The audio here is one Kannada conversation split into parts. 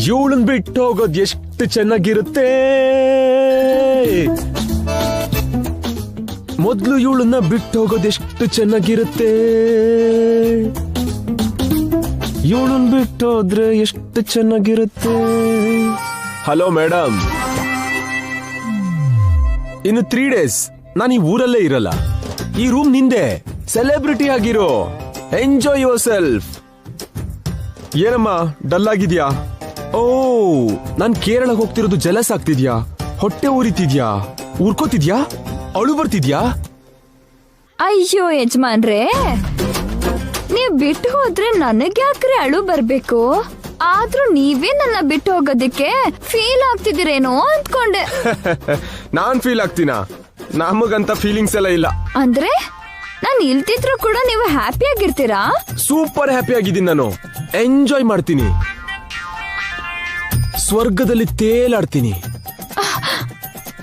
ಇವಳನ್ ಬಿಟ್ಟು ಹೋಗೋದ್ ಎಷ್ಟು ಚೆನ್ನಾಗಿರುತ್ತೆ. ಮೊದ್ಲು ಇವಳನ್ನ ಬಿಟ್ಟು ಹೋಗೋದ್ ಎಷ್ಟು ಚೆನ್ನಾಗಿರುತ್ತೆ. ಇವಳನ್ ಬಿಟ್ಟು ಹೋದ್ರೆ ಎಷ್ಟು ಚೆನ್ನಾಗಿರುತ್ತೆ. ಹಲೋ ಮೇಡಮ್, ಇನ್ನು 3 days ನಾನು ಈ ಊರಲ್ಲೇ ಇರಲ್ಲ. ಈ ರೂಮ್ ನಿಂದೆ. ಸೆಲೆಬ್ರಿಟಿ ಆಗಿರೋ. Enjoy your self. ಏನಮ್ಮ ಡಲ್ ಆಗಿದ್ಯಾ? ಓ, ನಾನ್ ಕೇರಳ ಹೋಗ್ತಿರೋದು ಜಲಸ್ ಆಗ್ತಿದ್ಯಾ? ಹೊಟ್ಟೆ ಉರಿತಿದ್ಯಾ? ಉರ್ಕೋತಿದ್ಯಾ? ಅಳು ಬರ್ತಿದ್ಯಾ? ಅಯ್ಯೋ ಯಜಮಾನ್ರೇ, ನೀವ್ ಬಿಟ್ಟು ಹೋದ್ರೆ ನನಗ್ಯಾಕ್ರೆ ಅಳು ಬರ್ಬೇಕು? ಆದ್ರೂ ನೀವೇ ನನ್ನ ಬಿಟ್ಟು ಹೋಗೋದಕ್ಕೆ ಫೀಲ್ ಆಗ್ತಿದ್ದೀರೇನೋ ಅಂದ್ಕೊಂಡೆ. ನಾನ್ ಫೀಲ್ ಆಗ್ತೀನಾ? ನಮಗಂತ ಫೀಲಿಂಗ್ಸ್ ಎಲ್ಲ ಇಲ್ಲ. ಅಂದ್ರೆ ನಾನ್ ಇಲ್ತಿದ್ರು ಕೂಡ ನೀವು ಹ್ಯಾಪಿ ಆಗಿರ್ತೀರಾ? ಸೂಪರ್ ಹ್ಯಾಪಿ ಆಗಿದ್ದೀನಿ ನಾನು. ಎಂಜಾಯ್ ಮಾಡ್ತೀನಿ. ಸ್ವರ್ಗದಲ್ಲಿ ತೇಲಾಡ್ತೀನಿ.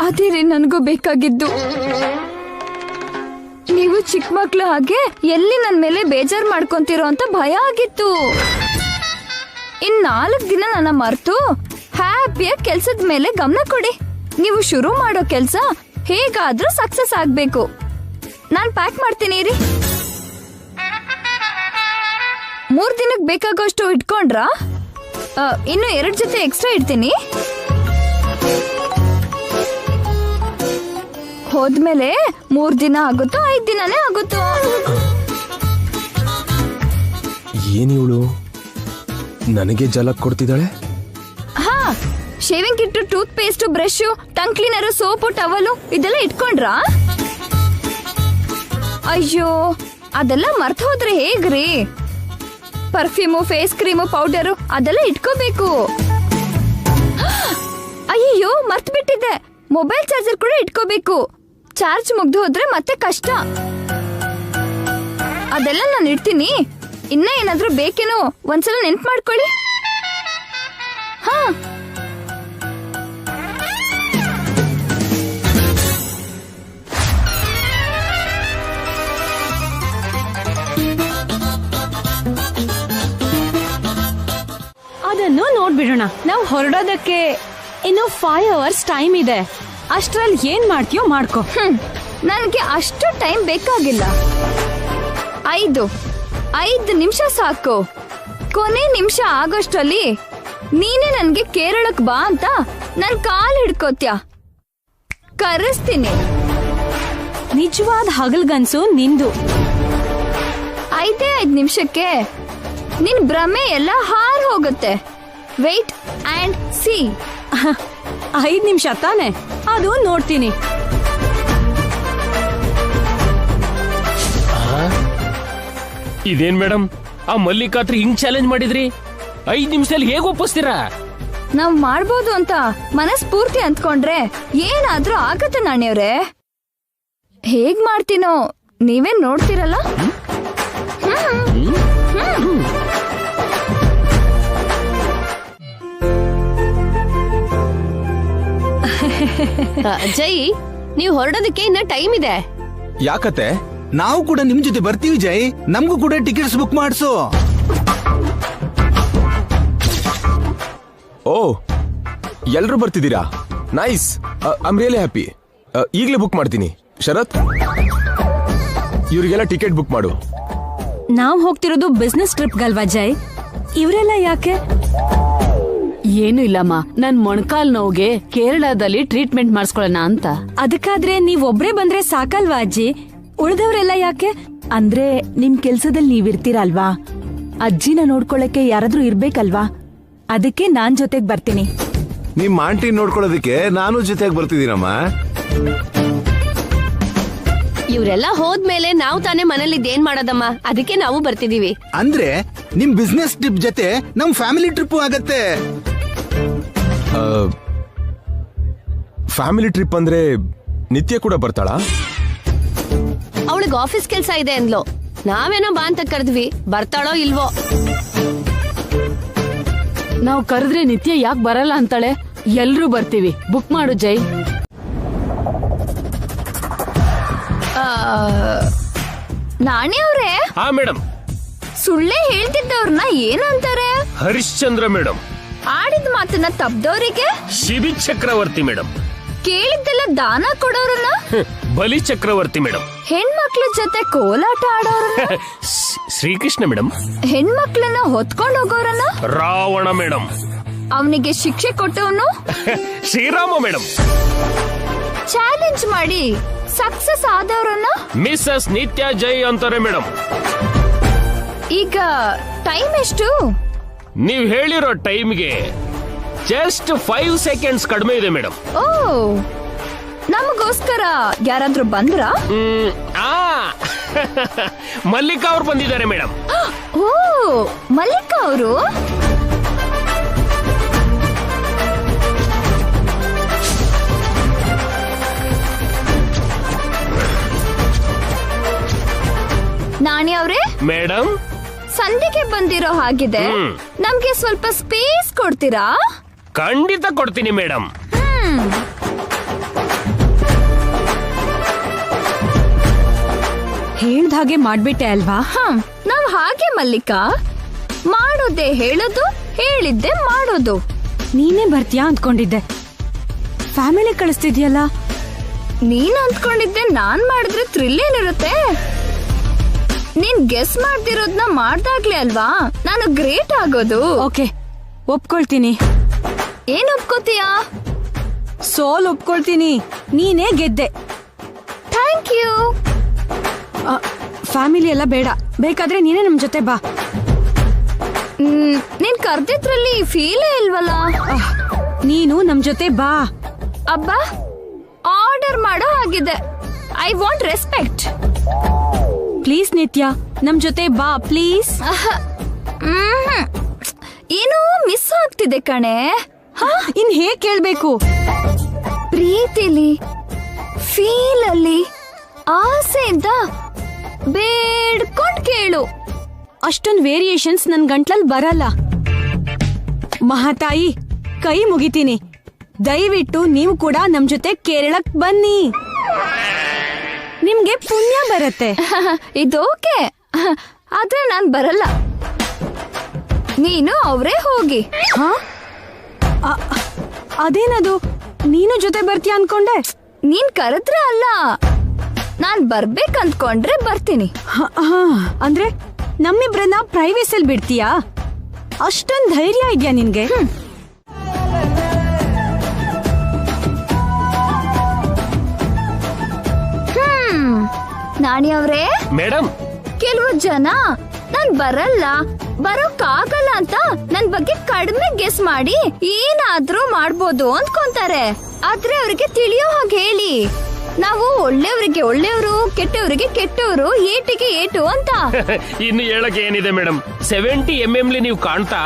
ಅದೇ ರೀ ನನ್ಗೂ ಬೇಕಾಗಿದ್ದು. ನೀವು ಚಿಕ್ಕ ಮಕ್ಳು ಹಾಗೆ ಎಲ್ಲಿ ನನ್ ಮೇಲೆ ಬೇಜಾರ್ ಮಾಡ್ಕೊಂತೀರೋ ಅಂತ ಭಯ ಆಗಿತ್ತು. ಇನ್ 4 ದಿನ ನನ್ನ ಮರ್ತು ಹ್ಯಾಪಿಯಾಗಿ ಕೆಲ್ಸದ ಮೇಲೆ ಗಮನ ಕೊಡಿ. ನೀವು ಶುರು ಮಾಡೋ ಕೆಲ್ಸ ಹೇಗಾದ್ರೂ ಸಕ್ಸಸ್ ಆಗ್ಬೇಕು. ನಾನ್ ಪ್ಯಾಕ್ ಮಾಡ್ತೀನಿ ರೀ. 3 ದಿನಕ್ಕೆ ಬೇಕಾಗೋಷ್ಟು ಇಟ್ಕೊಂಡ್ರಾ? ಇನ್ನು 2 ಜೊತೆ ಎಕ್ಸ್ಟ್ರಾ ಇಡ್ತೀನಿ. ಹೋದ್ಮೇಲೆ 3 ದಿನ ಆಗುತ್ತೋ 5 ದಿನನೇ ಆಗುತ್ತೋ? ಏನಿವಳು ನನಗೆ ಜಲಕ್ ಕೊಡ್ತಿದ್ದಾಳೆ? ಹಾ, shaving kit, tooth paste, brush, tongue cleaner, soap, towel ಇದೆಲ್ಲ ಇಟ್ಕೊಂಡ್ರಾ? ಅಯ್ಯೋ, ಅದೆಲ್ಲ ಮರ್ತು ಹೋದ್ರೆ ಹೇಗ್ರಿ? ಪರ್ಫ್ಯೂಮು, ಫೇಸ್ ಕ್ರೀಮು, ಪೌಡರು ಅದೆಲ್ಲ ಇಟ್ಕೋಬೇಕು. ಅಯ್ಯೋ, ಮರ್ತು ಬಿಟ್ಟಿದ್ದೆ. ಮೊಬೈಲ್ ಚಾರ್ಜರ್ ಕೂಡ ಇಟ್ಕೋಬೇಕು. ಚಾರ್ಜ್ ಮುಗ್ದು ಹೋದ್ರೆ ಮತ್ತೆ ಕಷ್ಟ. ಅದೆಲ್ಲ ನಾನು ಇಡ್ತೀನಿ. ಇನ್ನ ಏನಾದ್ರೂ ಬೇಕೇನೋ ಒಂದ್ಸಲ ನೆನ್ಪು ಮಾಡ್ಕೊಳ್ಳಿ. ಹಾ, ಅದನ್ನು ನೋಡ್ಬಿಡೋಣ. ನಾವು ಹೊರಡೋದಕ್ಕೆ ಇನ್ನು 5 hours ಟೈಮ್ ಇದೆ. ಅಷ್ಟ್ರಲ್ಲಿ ಏನ್ ಮಾಡ್ತೀಯೋ ಮಾಡ್ಕೋ. ನನಗೆ ಅಷ್ಟು ಟೈಮ್ ಬೇಕಾಗಿಲ್ಲ. 5 ನಿಮಿಷ ಸಾಕು. ಕೊನೆ ನಿಮಿಷ ಆಗೋಷ್ಟರಲ್ಲಿ ನೀನೇ ನನ್ಗೆ ಕೇರಳಕ್ ಬಾ ಅಂತ ನನ್ ಕಾಲ್ ಹಿಡ್ಕೋತ್ಯಾ. ಕರೆಸ್ತೀನಿ. ನಿಜವಾದ ಹಗಲ್ಗನ್ಸು ನಿಂದು. 5 ನಿಮಿಷಕ್ಕೆ ನಿನ್ ಭ್ರಮೆ ಎಲ್ಲ ಹಾರ್ ಹೋಗುತ್ತೆ. Wait and C. 5 ನಿಮಿಷ ತಾನೆ, ಅದು ನೋಡ್ತೀನಿ. ಇದೇನ್ ಮೇಡಮ್, ಆ ಮಲ್ಲಿಕಾತ್ರಿ ಹಿಂಗ್ ಚಾಲೆಂಜ್ ಮಾಡಿದ್ರಿ? 5 ನಿಮಿಷದಲ್ಲಿ ಹೇಗ್ ಒಪ್ಪಿಸ್ತೀರಾ? ನಾವ್ ಮಾಡ್ಬೋದು ಅಂತ ಮನಸ್ಫೂರ್ತಿ ಅಂದ್ಕೊಂಡ್ರೆ ಏನಾದ್ರೂ ಆಗತ್ತೆ ನಾಣ್ಯವ್ರೆ. ಹೇಗ್ ಮಾಡ್ತೀನೋ ನೀವೇ ನೋಡ್ತಿರಲ್ಲ. ಜೈ, ನೀವು ಹೊರಡೋದಕ್ಕೆ ಇನ್ನ ಟೈಮ್ ಇದೆ. ಯಾಕತ್ತೆ? ನಾವು ಕೂಡ ನಿಮ್ ಜೊತೆ ಬರ್ತೀವಿ ಜೈ. ನಮಗೂ ಕೂಡ ಟಿಕೆಟ್ಸ್ ಬುಕ್ ಮಾಡಿಸು. ಓ, ಎಲ್ರು ಬರ್ತಿದ್ದೀರಾ? Nice. I am really happy. ಈಗಲೇ ಬುಕ್ ಮಾಡ್ತೀನಿ. ಶರತ್, ಇವರಿಗೆಲ್ಲ ಟಿಕೆಟ್ ಬುಕ್ ಮಾಡು. ನಾವ್ ಹೋಗ್ತಿರೋದು ಬಿಸ್ನೆಸ್ ಟ್ರಿಪ್ ಗಲ್ವಾ ಜೈ? ಇವರೆಲ್ಲ ಯಾಕೆ? ಏನು ಇಲ್ಲಮ್ಮ, ನನ್ ಮೊಣಕಾಲ್ ನೋವಿಗೆ ಕೇರಳದಲ್ಲಿ ಟ್ರೀಟ್ಮೆಂಟ್ ಮಾಡಿಸ್ಕೊಳ್ಳೋಣ ಅಂತ. ಅದಕ್ಕಾದ್ರೆ ನೀವ್ ಒಬ್ರೇ ಬಂದ್ರೆ ಸಾಕಲ್ವಾ ಅಜ್ಜಿ? ಉಳಿದವರೆಲ್ಲ ಯಾಕೆ? ಅಂದ್ರೆ ನಿಮ್ ಕೆಲ್ಸದಲ್ಲಿ ನೀವಿರ್ತೀರಲ್ವಾ, ಅಜ್ಜಿನ ನೋಡ್ಕೊಳಕ್ಕೆ ಯಾರಾದ್ರೂ ಇರ್ಬೇಕಲ್ವಾ? ಅದಕ್ಕೆ ನಾನ್ ಜೊತೆಗ್ ಬರ್ತೀನಿ. ನಿಮ್ ಆಂಟಿ ನೋಡ್ಕೊಳ್ಳೋದಕ್ಕೆ ನಾನು ಜೊತೆಗೆ ಬರ್ತಿದ್ದೀನಮ್ಮ. ಇವರೆಲ್ಲ ಹೋದ್ಮೇಲೆ ನಾವು ತಾನೇ ಮನೇಲಿ ಏನ್ ಮಾಡೋದಮ್ಮ? ಅದಕ್ಕೆ ನಾವು ಬರ್ತಿದೀವಿ. ಅಂದ್ರೆ ನಿಮ್ ಬಿಸ್ನೆಸ್ ಟ್ರಿಪ್ ಜೊತೆ ನಮ್ ಫ್ಯಾಮಿಲಿ ಟ್ರಿಪ್ ಆಗತ್ತೆ. ಫ್ಯಾಮಿಲಿ ಟ್ರಿಪ್ ಅಂದ್ರೆ ನಿತ್ಯ ಕೂಡ ಬರ್ತಾಳಾ? ಅವಳಿಗೆ ಆಫೀಸ್ ಕೆಲ್ಸ ಇದೆ ಅಂದ್ಲು. ನಾವೇನೋ ಬಾ ಅಂತ ಕರೆದ್ವಿ. ಬರ್ತಾಳೋ ಇಲ್ವೋ? ನಾವ್ ಕರೆದ್ರೆ ನಿತ್ಯ ಯಾಕೆ ಬರಲ್ಲ ಅಂತಾಳೆ. ಎಲ್ರೂ ಬರ್ತೀವಿ. ಬುಕ್ ಮಾಡು ಜೈ. ನಾಣ್ಯವ್ರೆ, ಹಾ ಮೇಡಮ್. ಸುಳ್ಳೇ ಹೇಳ್ತಿದ್ದವ್ರನ್ನ ಏನಂತಾರೆ? ಹರಿಶ್ಚಂದ್ರ ಮೇಡಮ್. ಆಡಿದ ಮಾತನ್ನ ತಪ್ದವ್ರಿಗೆ, ಶಿಬಿ ಚಕ್ರವರ್ತಿ ಮೇಡಮ್. ಕೇಳಿದ್ದೆಲ್ಲ ದಾನ ಕೊಡೋರನ್ನ, ಬಲಿ ಚಕ್ರವರ್ತಿ ಮೇಡಮ್. ಹೆಣ್ಮಕ್ಳ ಜೊತೆ ಕೋಲಾಟ ಆಡೋರನ್ನ, ಶ್ರೀಕೃಷ್ಣ ಮೇಡಮ್. ಹೆಣ್ಮಕ್ಳನ್ನ ಹೊತ್ಕೊಂಡ್ ಹೋಗೋರನ್ನ, ರಾವಣ ಮೇಡಮ್. ಅವನಿಗೆ ಶಿಕ್ಷೆ ಕೊಟ್ಟವನು ಶ್ರೀರಾಮ ಮೇಡಮ್. ಚಾಲೆಂಜ್ ಮಾಡಿ ಸಕ್ಸಸ್ ಆದವರನ್ನ ಮಿಸ್ಸಸ್ ನಿತ್ಯ ಜೈ ಅಂತಾರೆ ಮೇಡಮ್. ಈಗ ಟೈಮ್ ಎಷ್ಟು? ನೀವ್ ಹೇಳಿರೋ ಟೈಮ್ಗೆ ಜಸ್ಟ್ 5 ಸೆಕೆಂಡ್ಸ್ ಕಡಿಮೆ ಇದೆ ಮೇಡಮ್. ಓ, ನಮಗೋಸ್ಕರ ಯಾರಾದ್ರೂ ಬಂದ್ರಾ? ಮಲ್ಲಿಕಾ ಅವ್ರು ಬಂದಿದ್ದಾರೆ ಮೇಡಮ್. ಓ, ಮಲ್ಲಿಕಾ ಅವರು? ನಾಣಿ ಅವ್ರೆ ಮೇಡಮ್, ಸಂಧಿಗೆ ಬಂದಿರೋ ಹಾಗಿದೆ. ನಮ್ಗೆ ಸ್ವಲ್ಪ ಸ್ಪೇಸ್ ಕೊಡ್ತೀರಾ? ಖಂಡಿತ ಕೊಡ್ತೀನಿ ಮೇಡಮ್. ಹೇಳ್ದ ಹಾಗೆ ಮಾಡ್ಬಿಟ್ಟೆ ಅಲ್ವಾ? ನಾವ್ ಹಾಗೆ ಮಲ್ಲಿಕಾ, ಮಾಡೋದೇ ಹೇಳೋದು, ಹೇಳಿದ್ದೆ ಮಾಡೋದು. ನೀನೇ ಬರ್ತೀಯಾ ಅಂದ್ಕೊಂಡಿದ್ದೆ, ಫ್ಯಾಮಿಲಿ ಕಳಿಸ್ತಿದ್ಯಲ್ಲ. ನೀನ್ ಅಂದ್ಕೊಂಡಿದ್ದೆ ನಾನ್ ಮಾಡಿದ್ರೆ ಥ್ರಿಲ್ ಏನಿರುತ್ತೆ? ನೀನ್ ಗೆಸ್ ಮಾಡ್ತಿರೋದ್ನ ಮಾಡ್ದಾಗ್ಲೇ ಅಲ್ವಾ ನಾನು ಗ್ರೇಟ್ ಆಗೋದು. ಓಕೆ, ಒಪ್ಕೊಳ್ತೀನಿ. ಏನ್ ಒಪ್ಕೋತೀಯಾ? ಸೋಲ್ ಒಪ್ಕೊಳ್ತೀನಿ. ನೀನೇ ಗೆದ್ದೆ. Thank you. ಫ್ಯಾಮಿಲಿ ಎಲ್ಲ ಬೇಡ, ಬೇಕಾದ್ರೆ ನೀನೇ ನಮ್ ಜೊತೆ ಬಾ. ನೀನ್ ಕರ್ದಿದ್ರಲ್ಲಿ ಫೀಲೇ ಇಲ್ವಲ್ಲ. ನೀನು ನಮ್ ಜೊತೆ ಬಾ. ಅಬ್ಬಾ, ಆರ್ಡರ್ ಮಾಡೋ ಹಾಗಿದೆ. I want respect. ಪ್ಲೀಸ್ ನಿತ್ಯ, ನಮ್ ಜೊತೆ ಬಾ ಪ್ಲೀಸ್. ಏನೋ ಮಿಸ್ ಆಗ್ತಿದೆ ಕಣೆ. ಇನ್ ಹೇಗ್ ಕೇಳ್ಬೇಕು? ಪ್ರೀತಿಲಿ, ಫೀಲ್ ಅಲ್ಲಿ, ಆಸೆಯಿಂದ ಬೇಡ್ಕೊಂಡ್ ಕೇಳು. ಅಷ್ಟೊಂದ್ ವೇರಿಯೇಷನ್ಸ್ ನನ್ ಗಂಟ್ಲಲ್ಲಿ ಬರಲ್ಲ. ಮಹಾತಾಯಿ, ಕೈ ಮುಗಿತೀನಿ, ದಯವಿಟ್ಟು ನೀವು ಕೂಡ ನಮ್ ಜೊತೆ ಕೇರಳಕ್ ಬನ್ನಿ. ನಿಮ್ಗೆ ಪುಣ್ಯ ಬರುತ್ತೆ. ಇದು ಓಕೆ, ಆದ್ರೆ ನಾನ್ ಬರಲ್ಲ. ನೀನು ಅವರೇ ಹೋಗಿ. ಅದೇನದು, ನೀನು ಜೊತೆ ಬರ್ತೀಯ ಅನ್ಕೊಂಡೆ. ನೀನ್ ಕರೆದ್ರೆ ಅಲ್ಲ, ನಾನ್ ಬರ್ಬೇಕಂದ್ಕೊಂಡ್ರೆ ಬರ್ತೀನಿ. ಅಂದ್ರೆ ನಮ್ಮಿಬ್ರನ್ನ ಪ್ರೈವೇಸಲ್ಲಿ ಬಿಡ್ತೀಯಾ? ಅಷ್ಟೊಂದ್ ಧೈರ್ಯ ಇದ್ಯಾ ನಿನ್ಗೆ? ನಾಣಿ ಅವ್ರೆ ಮೇಡಮ್, ಕೆಲವು ಜನ ನಾನ್ ಬರೋಕ್ಕಾಗಲ್ಲ ಅಂತ ನನ್ ಬಗ್ಗೆ ಕಡಿಮೆ ಗೆಸ್ ಮಾಡಿ ಏನಾದ್ರೂ ಮಾಡ್ಬೋದು ಅಂದ್ಕೊಂತಾರೆ. ಆದ್ರೆ ಅವ್ರಿಗೆ ತಿಳಿಯೋ ಹಾಗೆ ಹೇಳಿ, ನಾವು ಒಳ್ಳೆಯವರಿಗೆ ಒಳ್ಳೆಯವರು, ಕೆಟ್ಟವರಿಗೆ ಕೆಟ್ಟವರು, ಏಟಿಗೆ ಏಟು ಅಂತ. ಇನ್ನು ಹೇಳಕ್ಕೆ ಏನಿದೆ ಮೇಡಮ್? 70 mm ನೀವು ಕಾಣ್ತಾ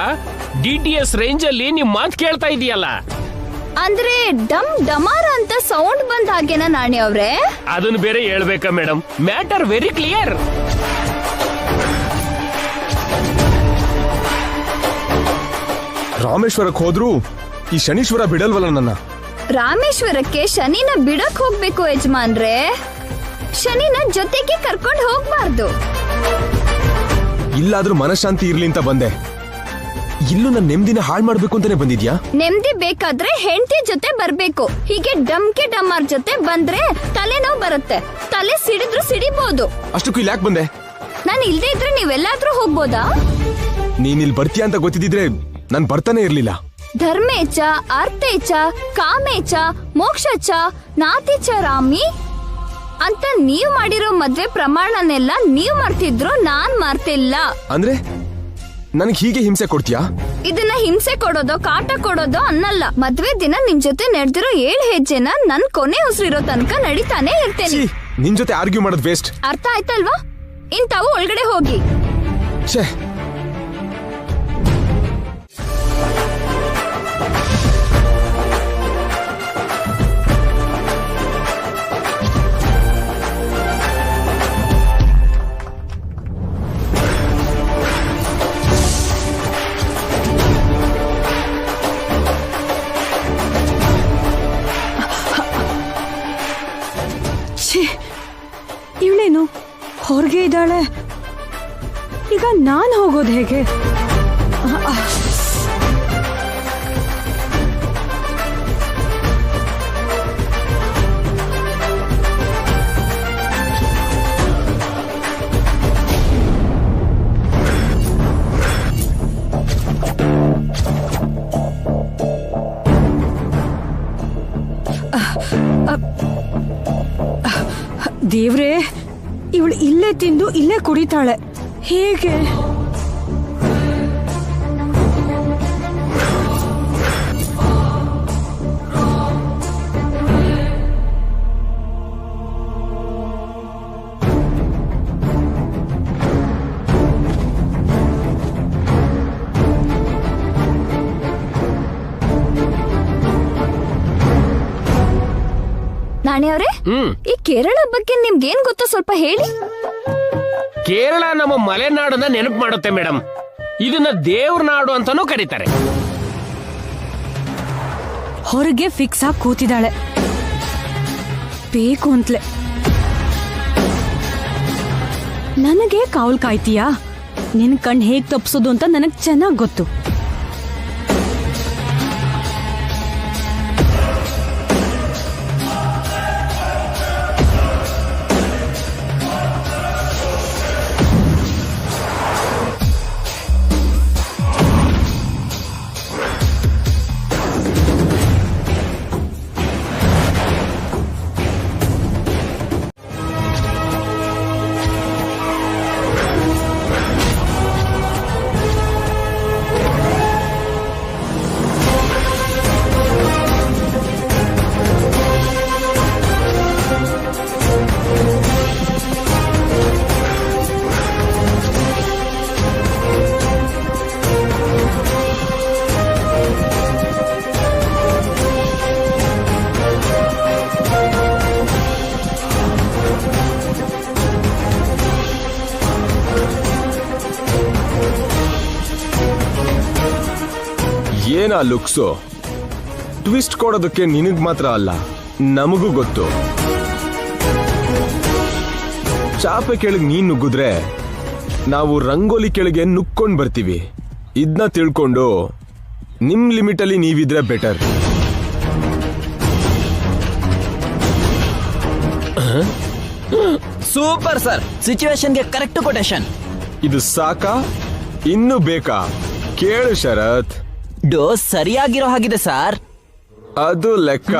DTS ರೇಂಜ್ ಅಲ್ಲಿ ನೀವು ಮಾತು ಕೇಳ್ತಾ ಇದೀಯಲ್ಲ. ಅಂದ್ರೆ ಡಮ್ ಡಮಾರ ಅಂತ ಸೌಂಡ್ ಬಂದ ಹಾಗೇನಾ ನಾಣಿ ಅವ್ರೆ? ಅದನ್ನು ಬೇರೆ ಹೇಳ್ಬೇಕಾ ಮೇಡಮ್? Matter very clear. ರಾಮೇಶ್ವರಕ್ಕೆ ಹೋದ್ರು ಈ ಶನೀಶ್ವರ ಬಿಡಲ್ವಲ್ಲ ನನ್ನ. ರಾಮೇಶ್ವರಕ್ಕೆ ಶನಿನ ಬಿಡಕ್ ಹೋಗ್ಬೇಕು ಯಜಮಾನ್ರೆ, ಶನಿನ ಜೊತೆಗೆ ಕರ್ಕೊಂಡು ಹೋಗ್ಬಾರ್ದು. ಇಲ್ಲಾದ್ರೂ ಮನಶಾಂತಿ ಇರ್ಲಿ ಅಂತ ಬಂದೆ. ಇಲ್ಲೂ ನನ್ನ ನೆಮ್ಮದಿನ ಹಾಳು ಮಾಡ್ಬೇಕು ಅಂತಾನೆ ಬಂದಿದ್ಯಾ? ನೆಮ್ಮದಿ ಬೇಕಾದ್ರೆ ಹೆಂಡತಿ ಜೊತೆ ಬರ್ಬೇಕು. ಹೀಗೆ ಡಮ್ಕೆ ಡಮ್ಮಾರ್ ಜೊತೆ ಬಂದ್ರೆ ತಲೆನೋವು ಬರುತ್ತೆ. ತಲೆ ಸಿಡಿದ್ರು ಸಿಡಿಬಹುದು. ಅಷ್ಟಕ್ಕೂ ಇಲ್ಲಿ ಯಾಕೆ ಬಂದೆ? ನಾನು ಇಲ್ದೇ ಇದ್ರೆ ನೀವೆಲ್ಲಾದ್ರೂ ಹೋಗ್ಬೋದಾ? ನೀನ್ ಇಲ್ಲಿ ಬರ್ತೀಯ ಅಂತ ಗೊತ್ತಿದ್ರೆ ನಾನ್ ಬರ್ತಾನೆ ಇರ್ಲಿಲ್ಲ. ಧರ್ಮೇಚ, ಅರ್ಥೇಚ, ಕಾಮೇಚ, ಮೋಕ್ಷಚ, ನಾತಿಚ ರಾಮಿ ಅಂತ ನೀವ್ ಮಾಡಿರೋ ಮದ್ವೆ ಪ್ರಮಾಣನೆಲ್ಲ ನೀವ್ ಮಾಡ್ತಿದ್ರು, ನಾನ್ ಮಾಡ್ತಿಲ್ಲ. ಅಂದ್ರೆ ನನಗೆ ಹೀಗೆ ಹಿಂಸೆ ಕೊಡ್ತೀಯಾ? ಇದನ್ನ ಹಿಂಸೆ ಕೊಡೋದೋ ಕಾಟ ಕೊಡೋದೋ ಅನ್ನಲ್ಲ. ಮದ್ವೆ ದಿನ ನಿಮ್ ಜೊತೆ ನಡೆದಿರೋ 7 ಹೆಜ್ಜೆನ ನನ್ ಕೊನೆ ಉಸಿರಿರೋ ತನಕ ನಡಿತಾನೆ ಇರ್ತೇನೆ. ನಿನ್ ಜೊತೆ ಆರ್ಗ್ಯೂ ಮಾಡೋದು ವೇಸ್ಟ್. ಅರ್ಥ ಆಯ್ತಲ್ವಾ? ಇಂತಾವು ಒಳಗಡೆ ಹೋಗಿ. ಛೇ, ಇವಳೇನು ಹೊರಗೆ ಇದ್ದಾಳೆ? ಈಗ ನಾನು ಹೋಗೋದು ಹೇಗೆ? ದೇವ್ರೇ, ಇವಳು ಇಲ್ಲೇ ತಿಂದು ಇಲ್ಲೇ ಕುಡಿತಾಳೆ, ಹೇಗೆ? ನಾಣಿ ಅವ್ರೆ, ಈ ಕೇರಳ ಬಗ್ಗೆ ನಿಮ್ಗೇನ್ ಗೊತ್ತೋ ಸ್ವಲ್ಪ ಹೇಳಿ. ಕೇರಳ ನಮ್ಮ ಮಲೆನಾಡನ್ನ ನೆನಪು ಮಾಡುತ್ತೆ ಮೇಡಮ್. ಇದನ್ನ ದೇವ್ರ ನಾಡು ಅಂತಾನೂ ಕರೀತಾರೆ. ಹೊರಗೆ ಫಿಕ್ಸ್ ಆಗಿ ಕೂತಿದ್ದಾಳೆ, ಬೇಕು ಅಂತಲೇ. ನನಗೆ ಕಾವಲ್ ಕಾಯ್ತೀಯಾ? ನಿನ್ ಕಣ್ ಹೇಗ್ ತಪ್ಸೋದು ಅಂತ ನನಗ್ ಚೆನ್ನಾಗ್ ಗೊತ್ತು. ಏನಾ ಲುಕ್ಸು? ಟ್ವಿಸ್ಟ್ ಕೊಡೋದಕ್ಕೆ ನಿನಗ್ ಮಾತ್ರ ಅಲ್ಲ, ನಮಗೂ ಗೊತ್ತು. ಚಾಪೆ ಕೆಳಗೆ ನೀನ್ ನುಗ್ಗಿದ್ರೆ ನಾವು ರಂಗೋಲಿ ಕೆಳಗೆ ನುಕ್ಕೊಂಡ್ ಬರ್ತೀವಿ. ಇದನ್ನ ತಿಳ್ಕೊಂಡು ನಿಮ್ ಲಿಮಿಟ್ ಅಲ್ಲಿ ನೀವಿದ್ರೆ ಬೆಟರ್. ಸೂಪರ್ ಸರ್, ಸಿಚುವೇಶನ್ಗೆ ಕರೆಕ್ಟ್ ಕೊಟೇಶನ್. ಇದು ಸಾಕಾ? ಇನ್ನು ಬೇಕಾ? ಕೇಳು ಶರತ್. ಡೋಸ್ ಸರಿಯಾಗಿರೋ ಹಾಗಿದೆ ಸರ್. ಅದು ಲೆಕ್ಕ.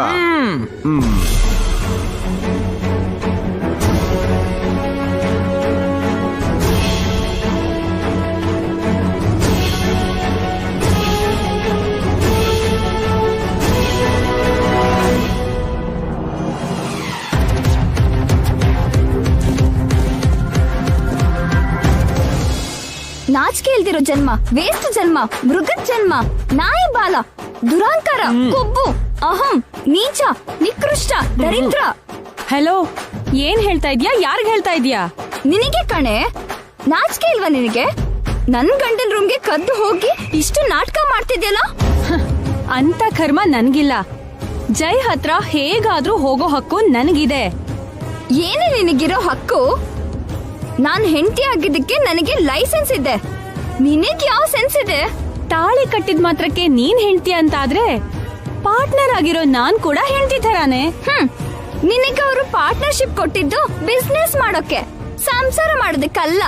ನಾಚಿಕೆ ಇಲ್ದಿರೋ ಜನ್ಮ, ವೇಸ್ಟ್ ಜನ್ಮ, ಮೃಗದ ಜನ್ಮ, ನಾಯಿ ಬಾಲ, ದುರಾಂಕಾರ, ಕೊಬ್ಬು, ಅಹಂ, ನೀಚ, ನಿಕೃಷ್ಟ, ದರಿದ್ರ. ಹಲೋ, ಏನ್ ಹೇಳ್ತಾ ಇದ್ಯಾ? ಯಾರಿಗ್ ಹೇಳ್ತಾ ಇದ್ಯಾ? ನಿನಗೆ ಕಣೆ, ನಾಚಿಕೆ ಇಲ್ವಾ ನಿನಗೆ? ನನ್ ಗಂಡನ್ ರೂಮ್ಗೆ ಕದ್ದು ಹೋಗಿ ಇಷ್ಟು ನಾಟಕ ಮಾಡ್ತಿದ್ಯಲ್ಲ. ಅಂತ ಕರ್ಮ ನನ್ಗಿಲ್ಲ. ಜೈ ಹತ್ರ ಹೇಗಾದ್ರೂ ಹೋಗೋ ಹಕ್ಕು ನನಗಿದೆ. ಏನೇ ನಿನಗಿರೋ ಹಕ್ಕು? ನಾನ್ ಹೆಂಡತಿ ಆಗಿದ್ದಕ್ಕೆ ನನಗೆ ಲೈಸೆನ್ಸ್ ಇದೆ. ನಿನಗೆ ಯಾವ ಸೆನ್ಸ್ ಇದೆ? ತಾಳಿ ಕಟ್ಟಿದ ಮಾತ್ರಕ್ಕೆ ನೀನ್ ಹೆಂಡತಿ ಅಂತ ಆದ್ರೆ ಪಾರ್ಟ್ನರ್ ಆಗಿರೋ ನಾನ್ ಕೂಡ ಹೆಂಡತಿ ತರಾನೆ. ನಿನಗೆ ಅವರು ಪಾರ್ಟ್ನರ್ಶಿಪ್ ಕೊಟ್ಟಿದ್ದು ಬಿಸ್ನೆಸ್ ಮಾಡೋಕೆ, ಸಂಸಾರ ಮಾಡೋದಕ್ಕಲ್ಲ.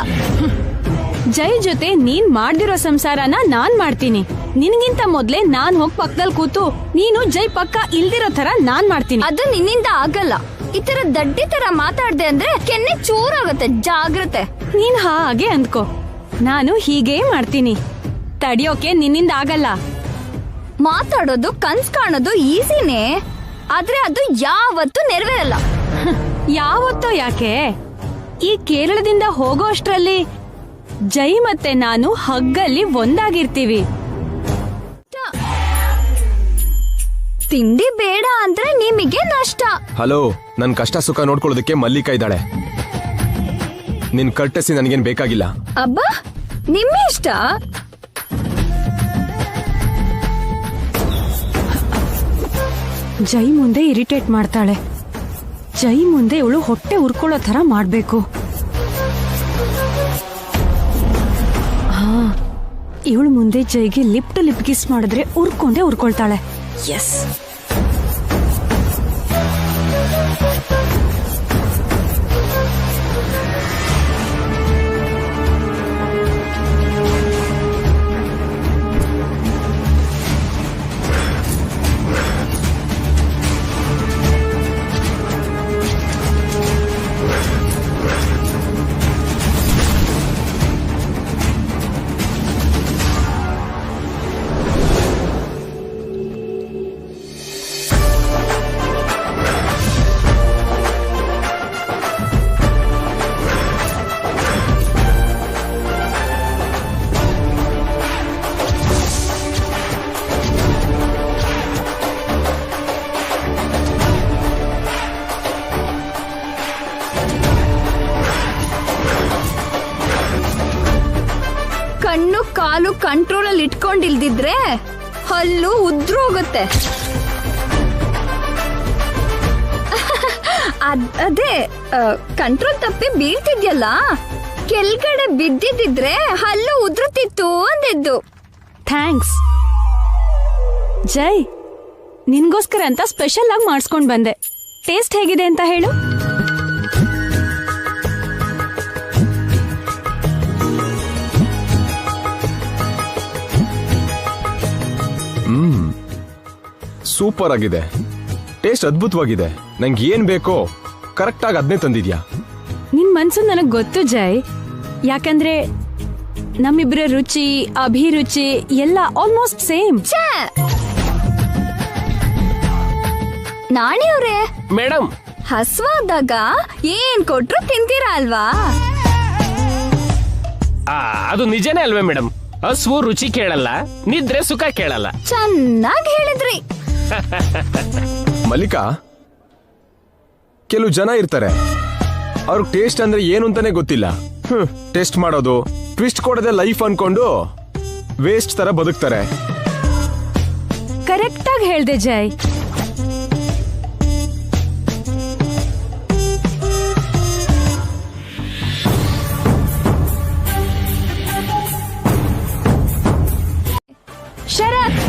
ಜೈ ಜೊತೆ ನೀನ್ ಮಾಡ್ದಿರೋ ಸಂಸಾರನ ನಾನ್ ಮಾಡ್ತೀನಿ. ನಿನ್ಗಿಂತ ಮೊದ್ಲೇ ನಾನ್ ಹೋಗ್ ಪಕ್ಕದಲ್ಲಿ ಕೂತು ನೀನು ಜೈ ಪಕ್ಕ ಇಲ್ದಿರೋ ತರ ನಾನ್ ಮಾಡ್ತೀನಿ. ಅದು ನಿನ್ನಿಂದ ಆಗಲ್ಲ. ಈ ತರ ದಡ್ಡಿ ತರ ಮಾತಾಡ್ದೆ ಅಂದ್ರೆ ಕೆನ್ನೆ ಚೂರಾಗತ್ತೆ, ಜಾಗ್ರತೆ. ನೀನ್ ಹಾಗೆ ಅಂದ್ಕೋ, ನಾನು ಹೀಗೆ ಮಾಡ್ತೀನಿ. ತಡಿಯೋಕೆ ನಿನ್ನಿಂದ ಆಗಲ್ಲ. ಮಾತಾಡೋದು, ಕನ್ಸ್ ಕಾಣೋದು ಈಸಿನೇ, ಆದ್ರೆ ಅದು ಯಾವತ್ತೂ ನೆರವೇರಲ್ಲ. ಯಾವತ್ತೋ ಯಾಕೆ? ಈ ಕೇರಳದಿಂದ ಹೋಗೋ ಅಷ್ಟ್ರಲ್ಲಿ ಜೈ ಮತ್ತೆ ನಾನು ಹಗ್ಗಲ್ಲಿ ಒಂದಾಗಿರ್ತೀವಿ. ತಿಂಡಿ ಬೇಡ ಅಂದ್ರೆ ನಿಮಗೆ ನಷ್ಟ. ಹಲೋ, ನನ್ ಕಷ್ಟ ಸುಖ ನೋಡ್ಕೊಳ್ಳೋದಕ್ಕೆ ಮಲ್ಲಿಕಾ ಇದ್ದಾಳೆ. ನಿನ್ ಕಟ್ಟಸಿ ನನಗೇನ್ ಬೇಕಾಗಿಲ್ಲ. ಅಬ್ಬಾ, ನಿಮ್ಮ ಇಷ್ಟ. ಜೈ ಮುಂದೆ ಇರಿಟೇಟ್ ಮಾಡ್ತಾಳೆ. ಜೈ ಮುಂದೆ ಇವಳು ಹೊಟ್ಟೆ ಉರ್ಕೊಳ್ಳೋ ತರ ಮಾಡ್ಬೇಕು. ಇವಳು ಮುಂದೆ ಜೈಗೆ ಲಿಪ್ ಟು ಲಿಪ್ ಕಿಸ್ ಮಾಡಿದ್ರೆ ಉರ್ಕೊಂಡೇ ಉರ್ಕೊಳ್ತಾಳೆ. ಎಸ್. ಕಾಲು ಕಂಟ್ರೋಲ್ ಅಲ್ಲಿ ಇಟ್ಕೊಂಡಿಲ್ದಿದ್ರೆ ಹಲ್ಲು ಉದ್ರೋಗುತ್ತೆ. ಅದೇ ಕಂಟ್ರೋಲ್ ತಪ್ಪಿ ಬೀಳ್ತಿದ್ಯಲ್ಲ, ಕೆಳಗಡೆ ಬಿದ್ದಿದ್ರೆ ಹಲ್ಲು ಉದ್ರುತ್ತಿತ್ತು ಅಂದಿದ್ದು. ಥ್ಯಾಂಕ್ಸ್ ಜೈ, ನಿನ್ಗೋಸ್ಕರ ಅಂತ ಸ್ಪೆಷಲ್ ಆಗಿ ಮಾಡಿಸ್ಕೊಂಡ್ ಬಂದೆ. ಟೇಸ್ಟ್ ಹೇಗಿದೆ ಅಂತ ಹೇಳು. ಸೂಪರ್ ಆಗಿದೆ, ಟೇಸ್ಟ್ ಅದ್ಭುತವಾಗಿದೆ. ನಂಗೆ ಏನ್ ಬೇಕೋ ಕರೆಕ್ಟ್ ಆಗಿ ಅದನ್ನೇ ತಂದಿದ್ಯಾ. ನಿನ್ ಮನ್ಸು ನನಗ್ ಗೊತ್ತು ಜೈ, ಯಾಕಂದ್ರೆ ನಮ್ಮಿಬ್ಬರ ರುಚಿ, ಅಭಿರುಚಿ ಎಲ್ಲ ಆಲ್ಮೋಸ್ಟ್ ಸೇಮ್. ನಾಣಿಯವ್ರೆ, ಮೇಡಮ್, ಹಸ್ವಾದಾಗ ಏನ್ ಕೊಟ್ರು ತಿಂತೀರಾ ಅಲ್ವಾ? ಅದು ನಿಜನೇ ಅಲ್ವೇ ಮೇಡಮ್? ಹಸುವು ರುಚಿ ಕೇಳಲ್ಲ, ನಿದ್ರೆ ಸುಖ ಕೇಳಲ್ಲ. ಚೆನ್ನಾಗಿ ಹೇಳಿದ್ರಿ. ಮಲ್ಲಿಕಾ, ಕೆಲವು ಜನ ಇರ್ತಾರೆ, ಅವ್ರಿಗೆ ಟೇಸ್ಟ್ ಅಂದ್ರೆ ಏನು ಅಂತಾನೆ ಗೊತ್ತಿಲ್ಲ. ಟೇಸ್ಟ್ ಮಾಡೋದು, ಟ್ವಿಸ್ಟ್ ಕೊಡದೆ ಲೈಫ್ ಅನ್ಕೊಂಡು ವೇಸ್ಟ್ ತರ ಬದುಕ್ತಾರೆ. ಕರೆಕ್ಟ್ ಆಗಿ ಹೇಳ್ದೆ ಜೈ. ಶರತ್,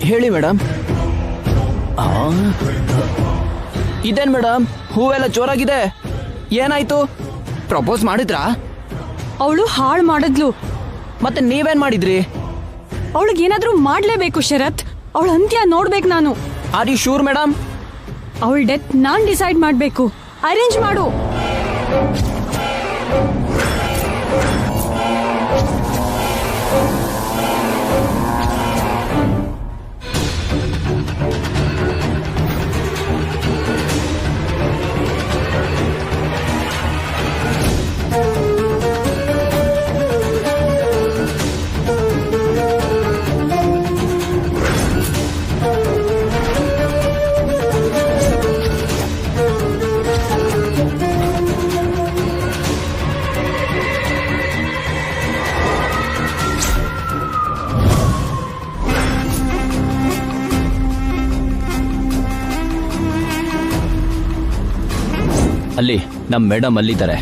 ಹೇಳಿ ಮೇಡಮ್. ಇದೇನ್ ಮೇಡಮ್, ಹೂವೆಲ್ಲ ಜೋರಾಗಿದೆ, ಏನಾಯ್ತು? ಪ್ರಪೋಸ್ ಮಾಡಿದ್ರಾ? ಅವಳು ಹಾಳು ಮಾಡಿದ್ಲು. ಮತ್ತೆ ನೀವೇನ್ ಮಾಡಿದ್ರಿ? ಅವಳಿಗೇನಾದ್ರೂ ಮಾಡ್ಲೇಬೇಕು ಶರತ್. ಅವಳ ಅಂತ್ಯ ನೋಡ್ಬೇಕು ನಾನು. Are you sure madam? ಅವಳ ಡೆತ್ ನಾನ್ ಡಿಸೈಡ್ ಮಾಡ್ಬೇಕು. ಅರೇಂಜ್ ಮಾಡು. ಅಲ್ಲಿ ನಮ್ ಮೇಡಮ್ ಅಲ್ಲಿದ್ದಾರೆ.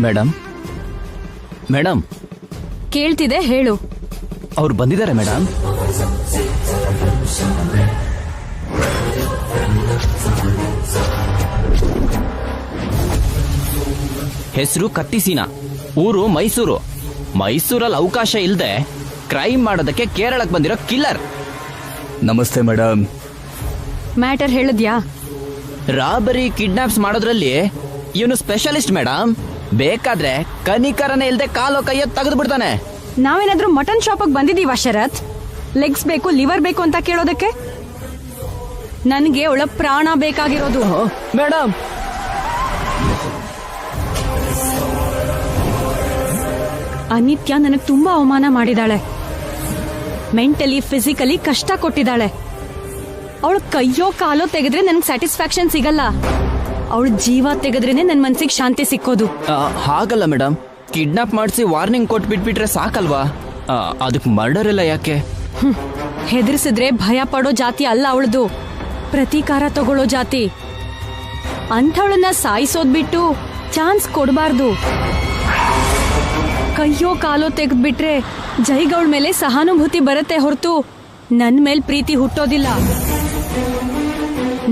ಮೇಡಮ್, ಮೇಡಮ್ ಕೇಳ್ತಿದೆ, ಹೇಳು. ಅವ್ರು ಬಂದಿದ್ದಾರೆ ಮೇಡಮ್. ಹೆಸರು ಕತ್ತಿಸೀನಾ, ಊರು ಮೈಸೂರು. ಮೈಸೂರಲ್ಲಿ ಅವಕಾಶ ಇಲ್ಲದೆ ಕ್ರೈಮ್ ಮಾಡೋದಕ್ಕೆ ಕೇರಳಕ್ಕೆ ಬಂದಿರೋ ಕಿಲ್ಲರ್. ನಮಸ್ತೆ ಮೇಡಮ್. ಮ್ಯಾಟರ್ ಹೇಳಿದ್ಯಾ? ರಾಬರಿ, ಕಿಡ್ನಾಪ್ಸ್ ಮಾಡೋದ್ರಲ್ಲಿ ಇವನು ಸ್ಪೆಷಲಿಸ್ಟ್ ಮೇಡಮ್. ಬೇಕಾದ್ರೆ ಕನಿಕರನೇ ಇಲ್ದೆ ಕಾಲೋ ಕೈಯ ತೆಗೆದು ಬಿಡ್ತಾನೆ. ನಾವೇನಾದ್ರೂ ಮಟನ್ ಶಾಪಿಗೆ ಬಂದಿದೀವ ಶರತ್? ಲೆಗ್ಸ್ ಬೇಕು, ಲಿವರ್ ಬೇಕು ಅಂತ ಕೇಳೋದಕ್ಕೆ? ನನ್ಗೆ ಅವಳ ಪ್ರಾಣ ಬೇಕಾಗಿರೋದು. ಮೇಡಮ್, ಅನಿತ್ಯ ನನಗ್ ತುಂಬಾ ಅವಮಾನ ಮಾಡಿದಾಳೆ. ಮೆಂಟಲಿ, ಫಿಸಿಕಲಿ ಕಷ್ಟ ಕೊಟ್ಟಿದ್ದಾಳೆ. ಅವಳ ಕೈಯೋ ಕಾಲೋ ತೆಗೆದ್ರೆ ನನ್ಗೆ ಸ್ಯಾಟಿಸ್ಫ್ಯಾಕ್ಷನ್ ಸಿಗಲ್ಲ. ಅವಳ ಜೀವ ತೆಗೆದ್ರೇನೆ ನನ್ ಮನ್ಸಿಗೆ ಶಾಂತಿ ಸಿಕ್ಕೋದು. ಹಾಗಲ್ಲ ಮೇಡಮ್, ಕಿಡ್ನಾಪ್ ಮಾಡಿಸಿ ವಾರ್ನಿಂಗ್ ಕೊಟ್ಟು ಬಿಟ್ಬಿಟ್ರೆ ಸಾಕಲ್ವಾ? ಅದಕ್ಕೆ ಮರ್ಡರ್ ಎಲ್ಲ ಯಾಕೆ? ಹೆದರ್ಸಿದ್ರೆ ಭಯ ಪಡೋ ಜಾತಿ ಅಲ್ಲ ಅವಳದು, ಪ್ರತೀಕಾರ ತಗೊಳ್ಳೋ ಜಾತಿ. ಅಂಥವಳನ್ನ ಸಾಯಿಸೋದ್ ಬಿಟ್ಟು ಚಾನ್ಸ್ ಕೊಡಬಾರ್ದು. ಕೈಯೋ ಕಾಲೋ ತೆಗೆದ್ಬಿಟ್ರೆ ಜೈಗೌಳ ಮೇಲೆ ಸಹಾನುಭೂತಿ ಬರುತ್ತೆ ಹೊರತು ನನ್ ಮೇಲ್ ಪ್ರೀತಿ ಹುಟ್ಟೋದಿಲ್ಲ.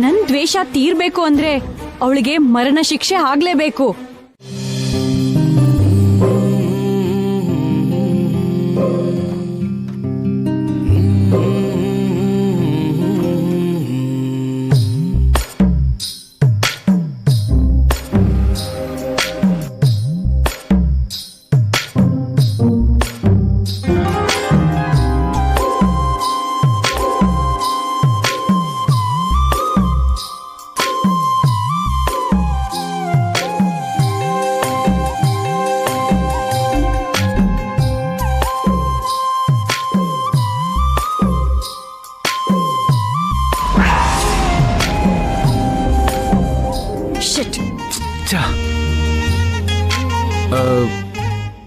ನನ್ ದ್ವೇಷ ತೀರ್ಬೇಕು ಅಂದ್ರೆ ಅವಳಿಗೆ ಮರಣ ಶಿಕ್ಷೆ ಆಗ್ಲೇಬೇಕು.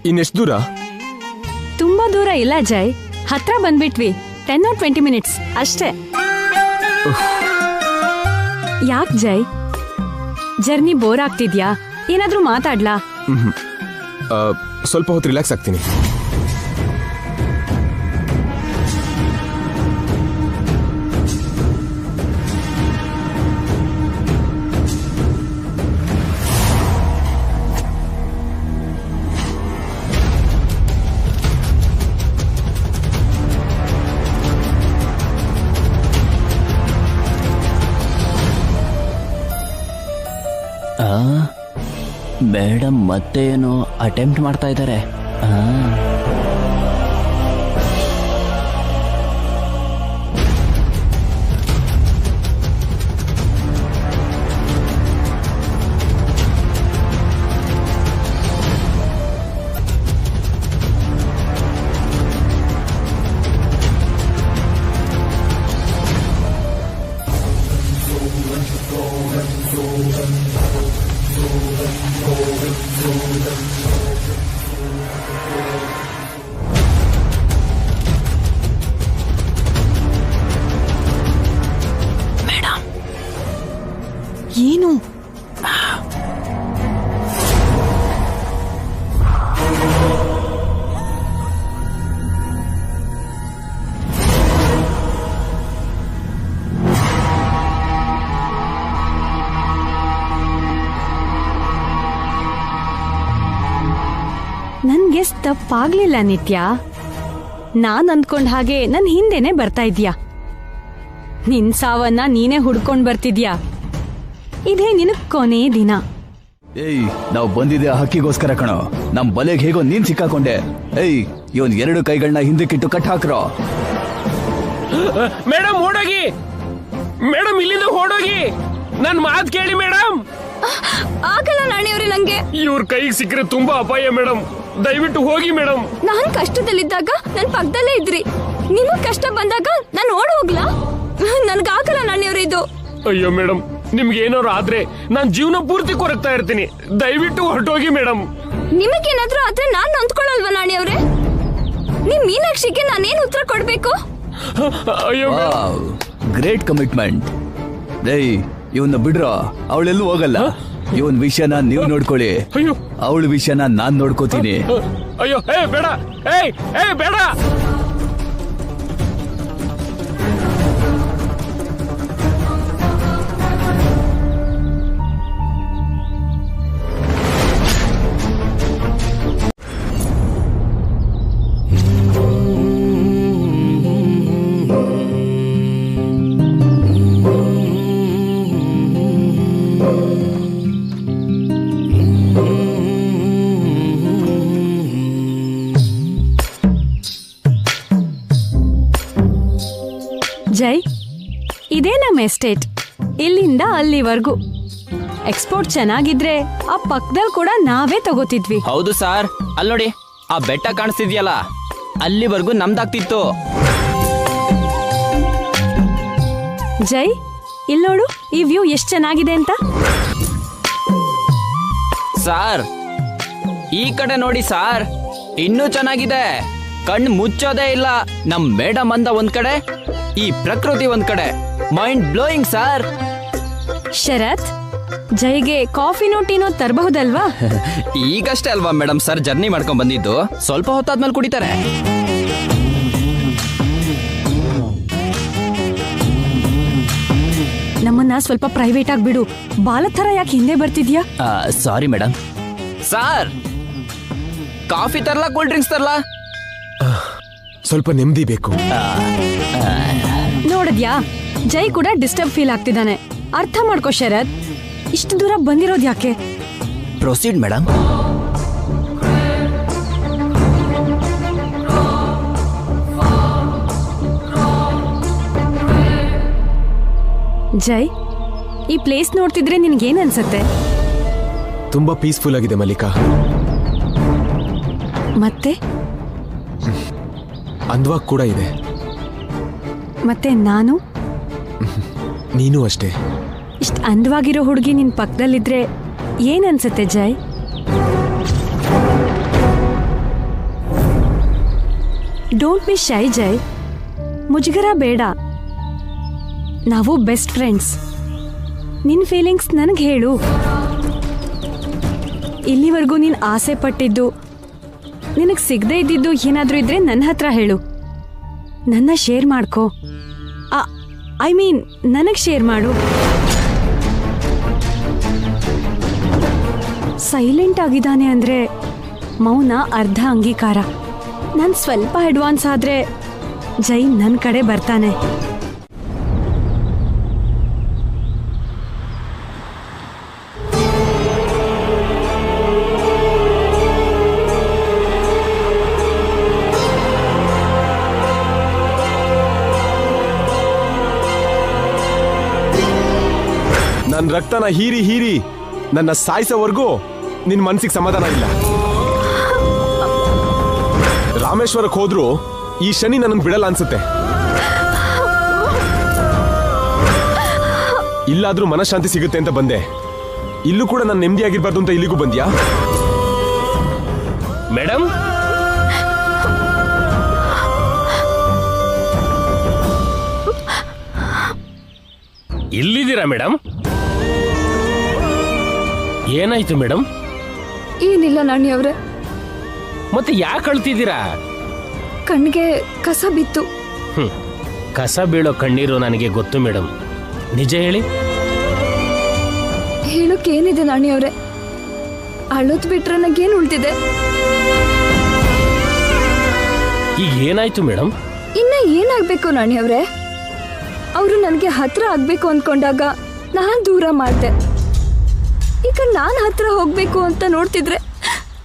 ಇನ್ನೆಷ್ಟು ದೂರ? ತುಂಬಾ ದೂರ ಇಲ್ಲ ಜೈ, ಹತ್ರ ಬಂದ್ಬಿಟ್ವಿ. 10 or 20 minutes ಅಷ್ಟೇ. ಯಾಕ್ ಜೈ, ಜರ್ನಿ ಬೋರ್ ಆಗ್ತಿದ್ಯಾ? ಏನಾದ್ರೂ ಮಾತಾಡ್ಲಾ? ಸ್ವಲ್ಪ ಹೊತ್ತು ರಿಲ್ಯಾಕ್ಸ್ ಆಗ್ತೀನಿ. ಮೇಡಮ್ ಮತ್ತೆ ಏನೋ ಅಟೆಂಪ್ಟ್ ಮಾಡ್ತಾ ಇದ್ದಾರೆ. ಏನು? ನನ್ಗೆ ತಪ್ಪಾಗ್ಲಿಲ್ಲ ನಿತ್ಯ. ನಾನ್ ಅಂದ್ಕೊಂಡ್ ಹಾಗೆ ನನ್ ಹಿಂದೆನೆ ಬರ್ತಾ ಇದ್ಯಾ. ನಿನ್ ಸಾವನ್ನ ನೀನೇ ಹುಡ್ಕೊಂಡ್ ಬರ್ತಿದ್ಯಾ. ಇದೇ ನಿನಗ್ ಕೊನೆ ದಿನ. ಏಯ್, ನಾವು ಬಂದಿದ್ದೆ ಆ ಹಕ್ಕಿಗೋಸ್ಕರ ಕಣೋ. ನಮ್ ಬಲೆಗೆ ಹೇಗೋ ನೀನ್ ಸಿಕ್ಕಾಕೊಂಡೆ. ಏಯ್, ಇವನ್ 2 ಕೈಗಳನ್ನ ಹಿಂದಕ್ಕಿಟ್ಟು ಕಟ್ ಹಾಕ್ರೋ. ಮೇಡಮ್ ಓಡೋಗಿ, ಮೇಡಮ್ ಇಲ್ಲಿಂದ ಓಡೋಗಿ, ನನ್ ಮಾತ್ ಕೇಳಿ ಮೇಡಮ್. ಆಗಲ್ಲ ನಾಣಿಯವ್ರೆ, ನಂಗೆ ಇವ್ರ ಕೈಗೆ ಸಿಕ್ಕರೆ ತುಂಬಾ ಅಪಾಯ ಮೇಡಮ್, ದಯವಿಟ್ಟು ಹೋಗಿ ಮೇಡಮ್. ನಾನ್ ಕಷ್ಟದಲ್ಲಿದ್ದಾಗ ನನ್ ಪಕ್ಕದಲ್ಲೇ ಇದ್ರಿ, ನಿಮಗ್ ಕಷ್ಟ ಬಂದಾಗ ನಾನ್ ಓಡ್ ಹೋಗ್ಲಾ? ನನ್ಗಾಗಲ್ಲ ನಾಣಿಯವ್ರೆ ಇದು. ಅಯ್ಯೋ ಮೇಡಮ್, ನಿಮ್ಗೆ ಏನಾದ್ರು ಆದ್ರೆ ನಾನ್ ಜೀವನ ಪೂರ್ತಿ ಕೊರಗ್ತಾ ಇರ್ತೀನಿ, ದಯವಿಟ್ಟು ಹೊರಟೋಗಿ ಮೇಡಮ್. ನಿಮಗೇನಾದ್ರೂ ಆದ್ರೆ ನಾನ್ ನೊಂದ್ಕೊಳಲ್ವಾ ನಾಣಿಯವ್ರೆ? ನಿಮ್ ಮೀನಾಕ್ಷಿಗೆ ನಾನೇನ್ ಉತ್ತರ ಕೊಡ್ಬೇಕು? ಅಯ್ಯೋ ಗ್ರೇಟ್ ಕಮಿಟ್ಮೆಂಟ್. ಏಯ್, ಇವನ್ನ ಬಿಡ್ರೋ, ಅವಳೆಲ್ಲೂ ಹೋಗಲ್ಲ. ಇವನ್ ವಿಷಯನ ನೀವ್ ನೋಡ್ಕೊಳ್ಳಿ, ಅವಳ ವಿಷಯನ ನಾನ್ ನೋಡ್ಕೋತೀನಿ. ಅಯ್ಯೋ ಏ ಬೇಡ, ಏ ಬೇಡ. ಜೈ, ಇದೇ ನಮ್ಮ ಎಸ್ಟೇಟ್, ಇಲ್ಲಿಂದ ಅಲ್ಲಿವರೆಗೂ. ಎಕ್ಸ್ಪೋರ್ಟ್ ಚೆನ್ನಾಗಿದ್ರೆ ಆ ಪಕ್ಕದಲ್ಲಿ ಕೂಡ ನಾವೇ ತಗೋತಿದ್ವಿ. ಹೌದು ಸಾರ್, ಅಲ್ಲಿ ನೋಡಿ, ಆ ಬೆಟ್ಟ ಕಾಣಿಸ್ತಿದ್ಯಲ್ಲ, ಅಲ್ಲಿವರೆಗೂ ನಮ್ದಾಗ್ತಿತ್ತು. ಜೈ, ಇಲ್ಲಿ ನೋಡು, ಈ ವ್ಯೂ ಎಷ್ಟ್ ಚೆನ್ನಾಗಿದೆ ಅಂತ. ಸಾರ್, ಈ ಕಡೆ ನೋಡಿ ಸಾರ್, ಇನ್ನೂ ಚೆನ್ನಾಗಿದೆ. ಕಣ್ಣು ಮುಚ್ಚೋದೇ ಇಲ್ಲ. ನಮ್ ಮೇಡಮ್ ಅಂದ ಒಂದ್ ಕಡೆ, ಈ ಪ್ರಕೃತಿ ಒಂದ್ ಕಡೆ. Mind blowing sir. ಶರತ್, ಜೈಗೆ ಕಾಫಿನೋ ಟೀನೋ ತರಬಹುದಲ್ವಾ? ಈಗಷ್ಟೇ ಅಲ್ವಾ ಮೇಡಮ್ ಸರ್ ಜರ್ನಿ ಮಾಡ್ಕೊಂಡ್ ಬಂದಿದ್ದು, ಸ್ವಲ್ಪ ಹೊತ್ತಾದ್ಮೇಲೆ ಕುಡಿತಾರೆ. ನಮ್ಮನ್ನ ಸ್ವಲ್ಪ ಪ್ರೈವೇಟ್ ಆಗಿ ಬಿಡು. ಬಾಲದ ಥರ ಯಾಕೆ ಹಿಂದೆ ಬರ್ತಿದ್ಯಾ? Sorry madam. ಸಾರ್, ಕಾಫಿ ತರ್ಲಾ, ಕೂಲ್ ಡ್ರಿಂಕ್ಸ್ ತರ್ಲಾ? ಸ್ವಲ್ಪ ನೆಮ್ಮದಿ ಬೇಕು. ನೋಡಿದ್ಯಾ, ಜೈ ಕೂಡ ಡಿಸ್ಟರ್ಬ್ ಫೀಲ್ ಆಗ್ತಿದ್ದಾನೆ. ಅರ್ಥ ಮಾಡ್ಕೋ ಶರತ್, ಇಷ್ಟು ದೂರ ಬಂದಿರೋದು ಯಾಕೆ? Proceed madam. ಜೈ, ಈ ಪ್ಲೇಸ್ ನೋಡ್ತಿದ್ರೆ ನಿನ್ಗೇನ್ ಅನ್ಸತ್ತೆ? ತುಂಬಾ ಪೀಸ್ಫುಲ್ ಆಗಿದೆ ಮಲ್ಲಿಕಾ. ಮತ್ತೆ ಅಂದವಾಗಿ ಕೂಡ ಇದೆ. ಮತ್ತೆ ನಾನು? ನೀನು ಅಷ್ಟೇ. ಇಷ್ಟ ಅಂದವಾಗಿರೋ ಹುಡುಗಿ ನಿನ್ ಪಕ್ಕದಲ್ಲಿದ್ರೆ ಏನ್ ಅನ್ಸತ್ತೆ ಜೈ? ಡೋಂಟ್ ಬಿ ಶೈ ಜೈ. ಮುಜುಗರ ಬೇಡ. ನಾವು ಬೆಸ್ಟ್ ಫ್ರೆಂಡ್ಸ್. ನಿನ್ ಫೀಲಿಂಗ್ಸ್ ನನಗೆ ಹೇಳು. ಇಲ್ಲಿವರೆಗೂ ನೀನ್ ಆಸೆ ಪಟ್ಟಿದ್ದು, ನಿನಗೆ ಸಿಗದೆ ಇದ್ದಿದ್ದು ಏನಾದ್ರೂ ಇದ್ರೆ ನನ್ನ ಹತ್ರ ಹೇಳು. ನನ್ನ ಶೇರ್ ಮಾಡ್ಕೋ. ಐ ಮೀನ್ ನನಗೆ ಶೇರ್ ಮಾಡು. ಸೈಲೆಂಟ್ ಆಗಿದ್ದಾನೆ ಅಂದ್ರೆ ಮೌನ ಅರ್ಧ ಅಂಗೀಕಾರ. ನಾನು ಸ್ವಲ್ಪ ಅಡ್ವಾನ್ಸ್ ಆದ್ರೆ ಜೈ ನನ್ನ ಕಡೆ ಬರ್ತಾನೆ. ನನ್ನ ರಕ್ತನ ಹೀರಿ ಹೀರಿ ನನ್ನ ಸಾಯಿಸೋವರೆಗೂ ನಿನ್ ಮನ್ಸಿಗೆ ಸಮಾಧಾನ ಇಲ್ಲ. ರಾಮೇಶ್ವರಕ್ಕೆ ಹೋದ್ರು ಈ ಶನಿ ನನ್ನ ಬಿಡಲ್ಲ ಅನ್ಸುತ್ತೆ. ಇಲ್ಲಾದ್ರೂ ಮನಃಶಾಂತಿ ಸಿಗುತ್ತೆ ಅಂತ ಬಂದೆ. ಇಲ್ಲೂ ಕೂಡ ನಾನು ನೆಮ್ಮದಿಯಾಗಿರ್ಬಾರ್ದು ಅಂತ ಇಲ್ಲಿಗೂ ಬಂದ್ಯಾ? ಮೇಡಮ್, ಇಲ್ಲಿದ್ದೀರಾ ಮೇಡಮ್? ಏನಾಯ್ತು ಮೇಡಮ್? ಏನಿಲ್ಲ ನಾಣಿ ಅವ್ರೆ. ಮತ್ತೆ ಯಾಕೆ ಅಳ್ತಿದ್ದೀರಾ? ಕಣ್ಣಿಗೆ ಕಸ ಬಿತ್ತು. ಕಸ ಬೀಳೋ ಕಣ್ಣೀರು ನನಗೆ ಗೊತ್ತು ಮೇಡಮ್. ನಿಜ ಹೇಳಿ. ಹೇಳೋಕೇನಿದೆ ನಾಣಿ ಅವ್ರೆ? ಅಳೋದ್ ಬಿಟ್ರೆ ನನಗೇನು ಉಳ್ತಿದೆ? ಈಗ ಏನಾಯ್ತು ಮೇಡಮ್? ಇನ್ನ ಏನಾಗ್ಬೇಕು ನಾಣಿ ಅವ್ರೆ? ಅವರು ನನಗೆ ಹತ್ರ ಆಗ್ಬೇಕು ಅಂದ್ಕೊಂಡಾಗ ನಾನ್ ದೂರ ಮಾಡ್ದೆ. ಈಗ ನಾನ್ ಹತ್ರ ಹೋಗ್ಬೇಕು ಅಂತ ನೋಡ್ತಿದ್ರೆ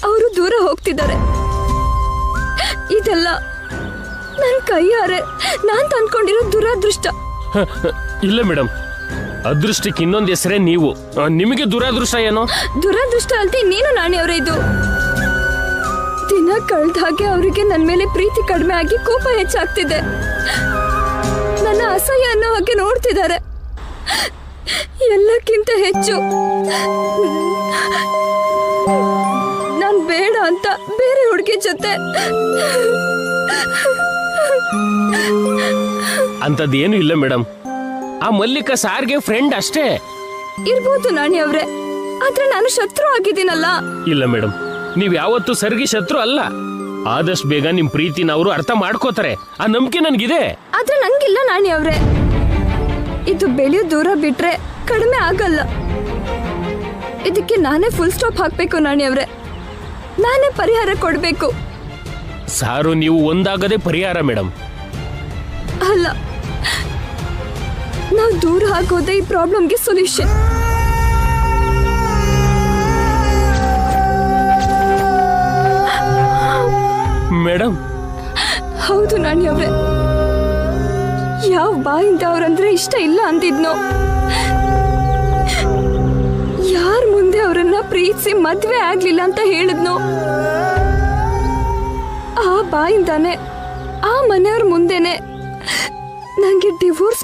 ಅವರು ದೂರ ಹೋಗ್ತಿದ್ದಾರೆ. ಇದೆಲ್ಲ ನನ್ ಕೈಯಾರೆ ನಾನ್ ತಂದ್ಕೊಂಡಿರೋ ದುರಾದೃಷ್ಟ. ಇಲ್ಲ ಮೇಡಮ್, ಅದೃಷ್ಟಕ್ಕೆ ಇನ್ನೊಂದು ಹೆಸರೇ ನೀವು. ನಿಮಗೆ ದುರಾದೃಷ್ಟ ಏನೋ? ದುರಾದೃಷ್ಟ ಅಲ್ತಿ ನೀನು ನಾಣಿ ಅವರೇ. ಇದು ದಿನ ಕಳೆದ ಹಾಗೆ ಅವರಿಗೆ ನನ್ನ ಮೇಲೆ ಪ್ರೀತಿ ಕಡಿಮೆ ಆಗಿ ಕೋಪ ಹೆಚ್ಚಾಗ್ತಿದೆ. ನನ್ನ ಅಸಹ್ಯ ಅನ್ನೋ ಹಾಗೆ ನೋಡ್ತಿದ್ದಾರೆ. ಎಲ್ಲಕ್ಕಿಂತ ಹೆಚ್ಚು ನಾನ್ ಬೇಡ ಅಂತ ಬೇರೆ ಹುಡುಗಿ ಜೊತೆ. ಅಂತದೇನು ಇಲ್ಲ ಮೇಡಮ್. ಆ ಮಲ್ಲಿಕ ಸಾರ್ಗೆ ಫ್ರೆಂಡ್ ಅಷ್ಟೇ. ಇರ್ಬೋದು ನಾಣಿ ಅವ್ರೆ, ಆದ್ರೆ ನಾನು ಶತ್ರು ಆಗಿದ್ದೀನಲ್ಲ. ಇಲ್ಲ ಮೇಡಮ್, ನೀವ್ ಯಾವತ್ತೂ ಸರ್ಗಿ ಶತ್ರು ಅಲ್ಲ. ಆದಷ್ಟು ಬೇಗ ನಿಮ್ ಪ್ರೀತಿನ ಅವರು ಅರ್ಥ ಮಾಡ್ಕೋತಾರೆ. ಆ ನಂಬಿಕೆ ನನ್ಗಿದೆ. ಆದ್ರೆ ನಂಗಿಲ್ಲ ನಾಣಿ ಅವ್ರೆ. ಇದು ಬೆಳೆಯೋ ದೂರ ಬಿಟ್ರೆ ಕಡಿಮೆ ಆಗಲ್ಲ. ಇದಕ್ಕೆ ನಾನೇ ಫುಲ್ ಸ್ಟಾಪ್ ಹಾಕ್ಬೇಕು ನಾಣಿ ಅವ್ರೆ. ನಾನೇ ಪರಿಹಾರ ಕೊಡ್ಬೇಕು. ಸಾರು ನೀವು ಒಂದಾಗದೆ ಪರಿಹಾರ ಮೇಡಮ್. ಅಲ್ಲ, ನಾವು ದೂರ ಆಗೋದೇ ಈ ಪ್ರಾಬ್ಲಮ್ಗೆ ಸೊಲ್ಯೂಷನ್. ಮೇಡಮ್, ಹೌದು ನಾಣಿ ಅವ್ರೆ. ಯಾವ ಬಾಯಿಂದ ಅವ್ರಂದ್ರೆ ಇಷ್ಟ ಇಲ್ಲ ಅಂತಿದ್ನೋ, ಯಾರ ಮುಂದೆ ಅವರನ್ನ ಪ್ರೀತಿಸಿ ಮದ್ವೆ ಆಗ್ಲಿಲ್ಲ ಅಂತ ಹೇಳಿದ್ನೋ, ಆ ಬಾಯಿಂದಾನೆ ಆ ಮನೆಯವ್ರ ಮುಂದೆನೆ ನಂಗೆ ಡಿವೋರ್ಸ್